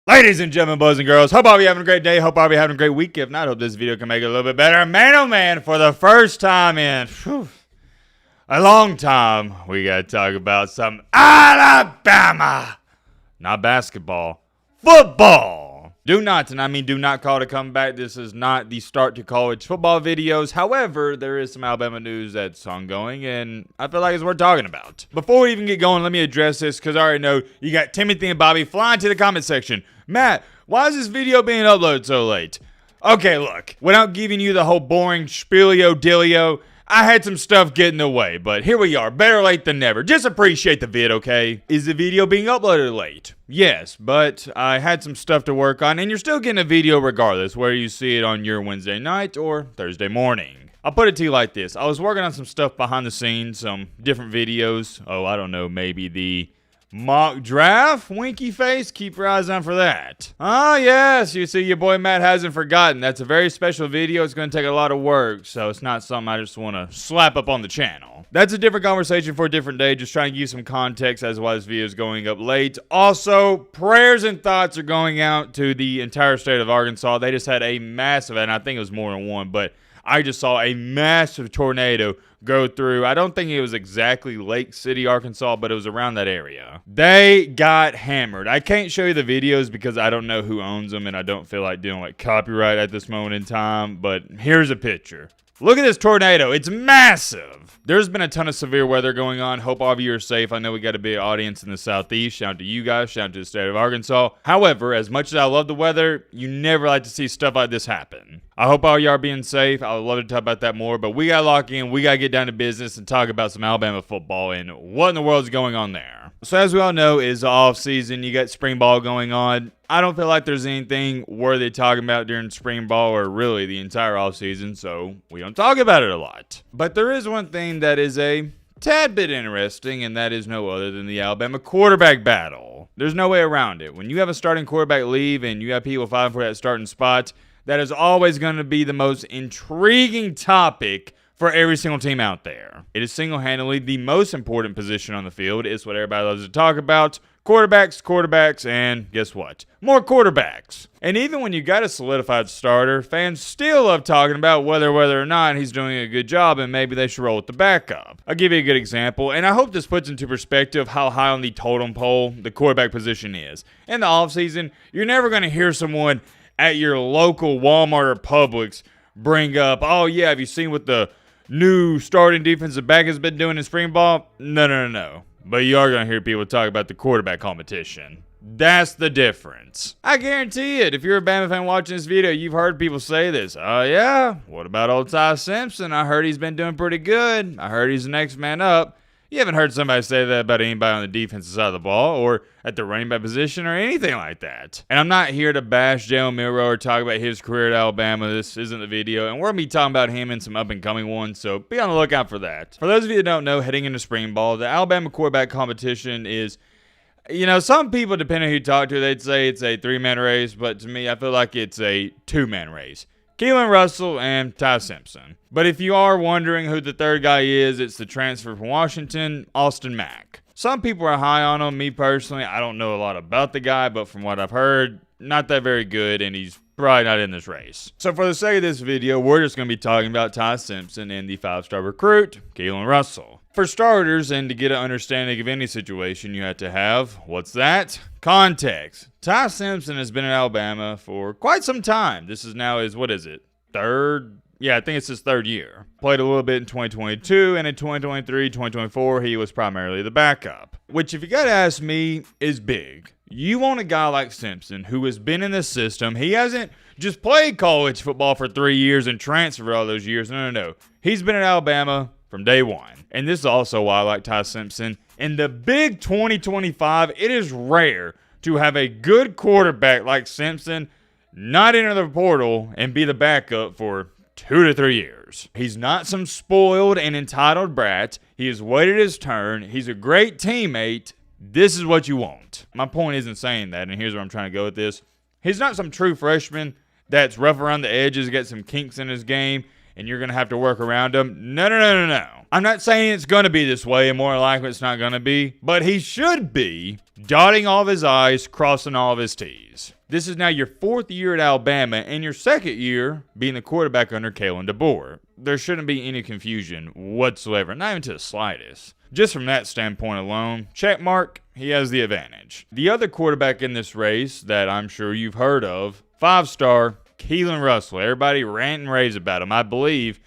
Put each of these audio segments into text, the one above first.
Ladies and gentlemen, boys and girls, hope all of you having a great day. Hope all of you having a great week. If not, hope this video can make it a little bit better. Man, oh man, for the first time in a long time, we got to talk about some Alabama. Not basketball, football. Do not, and I mean do not call it a comeback. This is not the start to college football videos. However, there is some Alabama news that's ongoing, and I feel like it's worth talking about. Before we even get going, let me address this, because I already know you got Timothy and Bobby flying to the comment section. Matt, why is this video being uploaded so late? Okay, look, without giving you the whole boring spielio-dillio, I had some stuff get in the way, but here we are, better late than never. Just appreciate the vid, okay? Is the video being uploaded late? Yes, but I had some stuff to work on, and you're still getting a video regardless, whether you see it on your Wednesday night or Thursday morning. I'll put it to you like this. I was working on some stuff behind the scenes, some different videos. Oh, I don't know, maybe the mock draft? Winky face? Keep your eyes on for that. Oh, yes. You see, your boy Matt hasn't forgotten. That's a very special video. It's going to take a lot of work, so it's not something I just want to slap up on the channel. That's a different conversation for a different day. Just trying to give you some context as to why this video is going up late. Also, prayers and thoughts are going out to the entire state of Arkansas. They just had a massive, and I think it was more than one, but I just saw a massive tornado go through. I don't think it was exactly Lake City, Arkansas, but it was around that area. They got hammered. I can't show you the videos because I don't know who owns them, and I don't feel like dealing with copyright at this moment in time, but here's a picture. Look at this tornado. It's massive. There's been a ton of severe weather going on. Hope all of you are safe. I know we got a big audience in the southeast. Shout out to you guys. Shout out to the state of Arkansas. However, as much as I love the weather, you never like to see stuff like this happen. I hope all y'all are being safe. I would love to talk about that more, but we got to lock in. We got to get down to business and talk about some Alabama football and what in the world is going on there. So as we all know, it's the off season. You got spring ball going on. I don't feel like there's anything worthy talking about during spring ball or really the entire off season, so we don't talk about it a lot. But there is one thing that is a tad bit interesting, and that is no other than the Alabama quarterback battle. There's no way around it. When you have a starting quarterback leave and you have people fighting for that starting spot, that is always going to be the most intriguing topic for every single team out there. It is single-handedly the most important position on the field. It's what everybody loves to talk about. Quarterbacks, and guess what? More quarterbacks. And even when you got a solidified starter, fans still love talking about whether or not he's doing a good job and maybe they should roll with the backup. I'll give you a good example, and I hope this puts into perspective how high on the totem pole the quarterback position is. In the offseason, you're never going to hear someone at your local Walmart or Publix bring up, oh yeah, have you seen what the new starting defensive back has been doing in spring ball? No. But you are going to hear people talk about the quarterback competition. That's the difference. I guarantee it. If you're a Bama fan watching this video, you've heard people say this. Oh, yeah? What about old Ty Simpson? I heard he's been doing pretty good. I heard he's the next man up. You haven't heard somebody say that about anybody on the defensive side of the ball or at the running back position or anything like that. And I'm not here to bash Jalen Milroe or talk about his career at Alabama. This isn't the video. And we're going to be talking about him and some up-and-coming ones, so be on the lookout for that. For those of you that don't know, heading into spring ball, the Alabama quarterback competition is, you know, some people, depending on who you talk to, they'd say it's a three-man race, but to me, I feel like it's a two-man race. Keelan Russell and Ty Simpson. But if you are wondering who the third guy is, it's the transfer from Washington, Austin Mack. Some people are high on him. Me personally, I don't know a lot about the guy, but from what I've heard, not that very good, and he's probably not in this race. So for the sake of this video, we're just going to be talking about Ty Simpson and the five-star recruit, Keelan Russell. For starters, and to get an understanding of any situation, you have to have, what's that? Context. Ty Simpson has been in Alabama for quite some time. This is now his, what is it, third? Yeah, I think it's his third year. Played a little bit in 2022, and in 2023, 2024, he was primarily the backup. Which, if you gotta ask me, is big. You want a guy like Simpson who has been in this system. He hasn't just played college football for 3 years and transferred all those years. No. He's been at Alabama from day one. And this is also why I like Ty Simpson. In the big 2025, it is rare to have a good quarterback like Simpson not enter the portal and be the backup for 2 to 3 years. He's not some spoiled and entitled brat. He has waited his turn. He's a great teammate. This is what you want. My point isn't saying that, and here's where I'm trying to go with this. He's not some true freshman that's rough around the edges, got some kinks in his game, and you're going to have to work around him. No. I'm not saying it's going to be this way, and more likely it's not going to be, but he should be dotting all of his I's, crossing all of his T's. This is now your 4th year at Alabama and your 2nd year being the quarterback under Kalen DeBoer. There shouldn't be any confusion whatsoever, not even to the slightest. Just from that standpoint alone, check mark, he has the advantage. The other quarterback in this race that I'm sure you've heard of, 5-star Keelan Russell. Everybody rant and raves about him. I believe,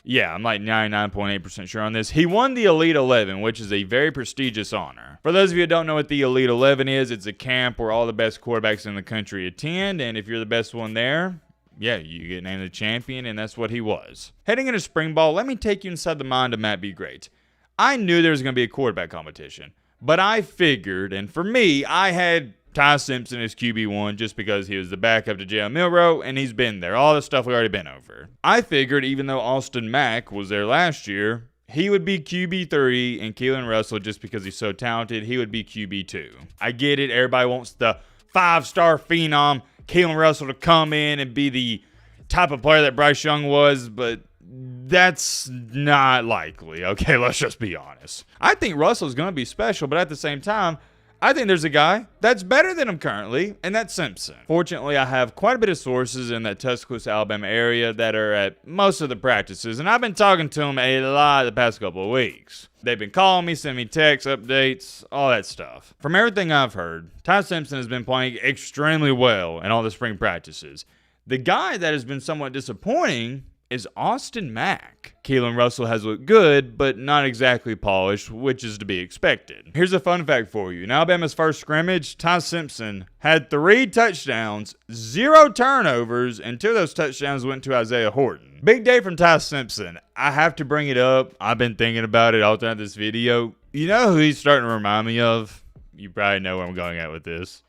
yeah, I'm like 99.8% sure on this. He won the Elite 11, which is a very prestigious honor. For those of you who don't know what the Elite 11 is, it's a camp where all the best quarterbacks in the country attend, and if you're the best one there, yeah, you get named the champion, and that's what he was. Heading into spring ball, let me take you inside the mind of Matt B. Great. I knew there was going to be a quarterback competition, but I figured, and for me, I had Ty Simpson as QB1 just because he was the backup to Jalen Milroe, and he's been there. All the stuff we've already been over. I figured even though Austin Mack was there last year, he would be QB3, and Keelan Russell, just because he's so talented, he would be QB2. I get it. Everybody wants the 5-star phenom Keelan Russell to come in and be the type of player that Bryce Young was, but that's not likely. Okay, let's just be honest. I think Russell's going to be special, but at the same time, I think there's a guy that's better than him currently, and that's Simpson. Fortunately, I have quite a bit of sources in that Tuscaloosa, Alabama area that are at most of the practices, and I've been talking to them a lot the past couple of weeks. They've been calling me, sending me texts, updates, all that stuff. From everything I've heard, Ty Simpson has been playing extremely well in all the spring practices. The guy that has been somewhat disappointing is Austin Mack. Keelan Russell has looked good, but not exactly polished, which is to be expected. Here's a fun fact for you. In Alabama's first scrimmage, Ty Simpson had 3 touchdowns, 0 turnovers, and 2 of those touchdowns went to Isaiah Horton. Big day from Ty Simpson. I have to bring it up. I've been thinking about it all throughout this video. You know who he's starting to remind me of? You probably know where I'm going at with this.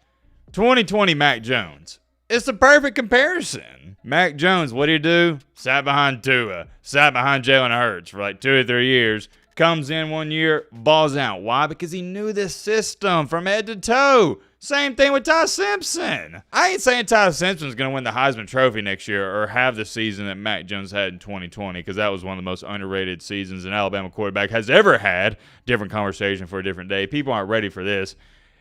2020 Mac Jones. It's the perfect comparison. Mac Jones, what did he do? Sat behind Tua. Sat behind Jalen Hurts for like 2 or 3 years. Comes in 1 year, balls out. Why? Because he knew this system from head to toe. Same thing with Ty Simpson. I ain't saying Ty Simpson's going to win the Heisman Trophy next year or have the season that Mac Jones had in 2020, because that was one of the most underrated seasons an Alabama quarterback has ever had. Different conversation for a different day. People aren't ready for this.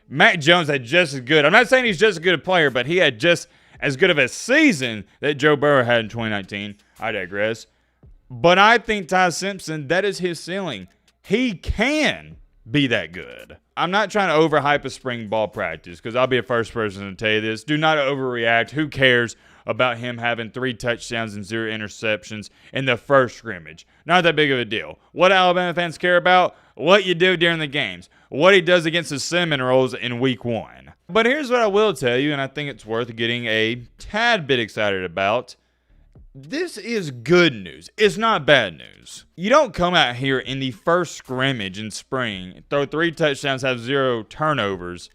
Mac Jones had just as good. I'm not saying he's just as good a player, but he had just as good of a season that Joe Burrow had in 2019. I digress. But I think Ty Simpson, that is his ceiling. He can be that good. I'm not trying to overhype a spring ball practice, because I'll be the first person to tell you this. Do not overreact. Who cares about him having 3 touchdowns and 0 interceptions in the first scrimmage? Not that big of a deal. What Alabama fans care about? What you do during the games. What he does against the Seminoles in week 1. But here's what I will tell you, and I think it's worth getting a tad bit excited about. This is good news. It's not bad news. You don't come out here in the first scrimmage in spring, throw 3 touchdowns, have 0 turnovers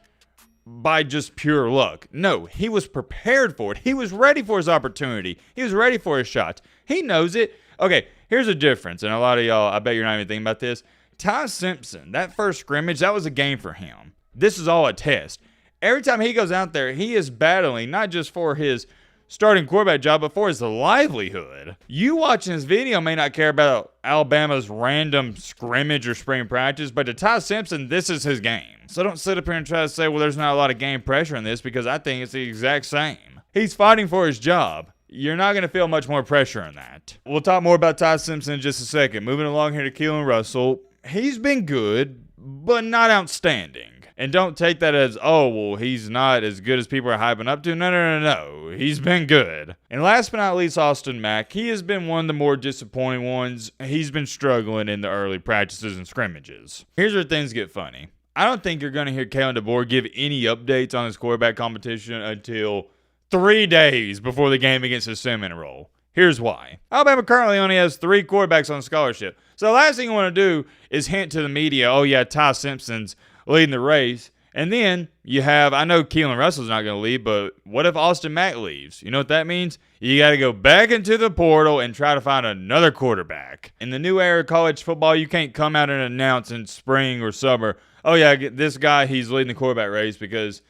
by just pure luck. No, he was prepared for it. He was ready for his opportunity. He was ready for his shot. He knows it. Okay, here's a difference, and a lot of y'all, I bet you're not even thinking about this. Ty Simpson, that first scrimmage, that was a game for him. This is all a test. Every time he goes out there, he is battling not just for his starting quarterback job, but for his livelihood. You watching this video may not care about Alabama's random scrimmage or spring practice, but to Ty Simpson, this is his game. So don't sit up here and try to say, well, there's not a lot of game pressure in this, because I think it's the exact same. He's fighting for his job. You're not going to feel much more pressure in that. We'll talk more about Ty Simpson in just a second. Moving along here to Keelan Russell. He's been good, but not outstanding. And don't take that as, oh, well, he's not as good as people are hyping up to. No. He's been good. And last but not least, Austin Mack. He has been one of the more disappointing ones. He's been struggling in the early practices and scrimmages. Here's where things get funny. I don't think you're going to hear Kalen DeBoer give any updates on his quarterback competition until 3 days before the game against the Seminole. Here's why. Alabama currently only has 3 quarterbacks on scholarship. So the last thing you want to do is hint to the media, oh yeah, Ty Simpson's leading the race. And then you have, I know Keelan Russell's not going to leave, but what if Austin Mack leaves? You know what that means? You got to go back into the portal and try to find another quarterback. In the new era of college football, you can't come out and announce in spring or summer, oh yeah, this guy, he's leading the quarterback race, because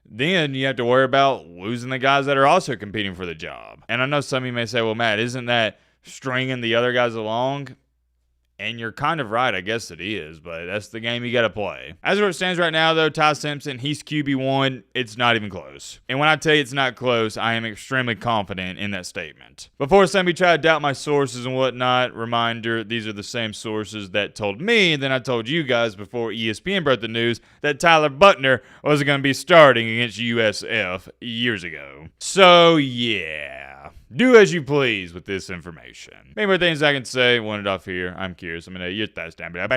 then you have to worry about losing the guys that are also competing for the job. And I know some of you may say, well, Matt, isn't that stringing the other guys along? And you're kind of right, I guess it is, but that's the game you gotta play. As it stands right now, though, Ty Simpson, he's QB1. It's not even close. And when I tell you it's not close, I am extremely confident in that statement. Before somebody try to doubt my sources and whatnot, reminder, these are the same sources that told me, and then I told you guys before ESPN broke the news that Tyler Buckner was going to be starting against USF years ago. So, yeah. Do as you please with this information. Many more things I can say. Want it off here. I'm curious. I'm going to your thoughts down below.